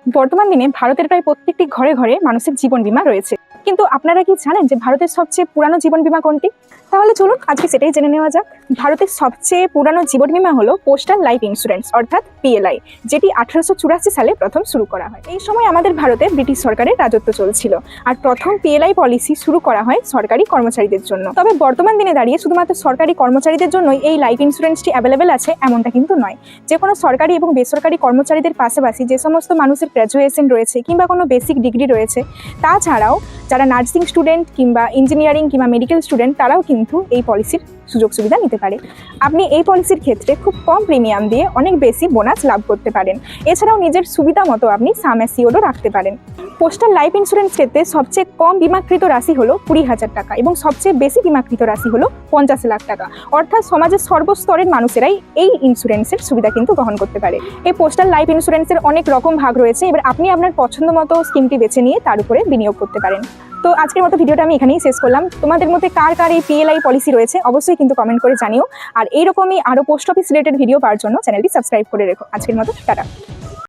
বর্তমান দিনে ভারতের প্রায় প্রত্যেকটি ঘরে ঘরে মানুষের জীবন বীমা রয়েছে, কিন্তু আপনারা কি জানেন যে ভারতের সবচেয়ে পুরানো জীবন বীমা কোনটি? তাহলে চলুন আজকে সেটাই জেনে নেওয়া যাক। ভারতের সবচেয়ে পুরানো জীবন বীমা হলো পোস্টাল লাইফ ইন্স্যুরেন্স অর্থাৎ পিএলআই, যেটি 1884 সালে প্রথম শুরু করা হয়। এই সময় আমাদের ভারতে ব্রিটিশ সরকারের রাজত্ব চলছিল, আর প্রথম পিএলআই পলিসি শুরু করা হয় সরকারি কর্মচারীদের জন্য। তবে বর্তমান দিনে দাঁড়িয়ে শুধুমাত্র সরকারি কর্মচারীদের জন্যই এই লাইফ ইন্স্যুরেন্সটি অ্যাভেলেবেল আছে এমনটা কিন্তু নয়। যে কোনো সরকারি এবং বেসরকারি কর্মচারীদের পাশাপাশি যে সমস্ত মানুষের গ্র্যাজুয়েশন রয়েছে কিংবা কোনো বেসিক ডিগ্রি রয়েছে, তাছাড়াও যারা নার্সিং স্টুডেন্ট কিংবা ইঞ্জিনিয়ারিং কিংবা মেডিকেল স্টুডেন্ট, তারাও কিন্তু এই পলিসির সুযোগ সুবিধা নিতে পারে। আপনি এই পলিসির ক্ষেত্রে খুব কম প্রিমিয়াম দিয়ে অনেক বেশি বোনাস লাভ করতে পারেন। এছাড়াও নিজের সুবিধা মতো আপনি সাম অ্যাসিওরও রাখতে পারেন। পোস্টাল লাইফ ইন্স্যুরেন্স ক্ষেত্রে সবচেয়ে কম বিমাকৃত রাশি হলো 20,000 টাকা এবং সবচেয়ে বেশি বিমাকৃত রাশি হলো 50 লাখ টাকা। অর্থাৎ সমাজের সর্বস্তরের মানুষেরাই এই ইন্স্যুরেন্সের সুবিধা কিন্তু গ্রহণ করতে পারে। এই পোস্টাল লাইফ ইন্স্যুরেন্সের অনেক রকম ভাগ রয়েছে, এবার আপনি আপনার পছন্দ মতো স্কিমটি বেছে নিয়ে তার উপরে বিনিয়োগ করতে পারেন। তো আজকের মতো ভিডিওটা আমি এখানেই শেষ করলাম। তোমাদের মধ্যে কার কার এই পিএলআই পলিসি রয়েছে অবশ্যই কিন্তু কমেন্ট করে জানিও, আর এইরকমই আরও পোস্ট অফিস রিলেটেড ভিডিও পাওয়ার জন্য চ্যানেলটি সাবস্ক্রাইব করে রেখো। আজকের মতো টাটা।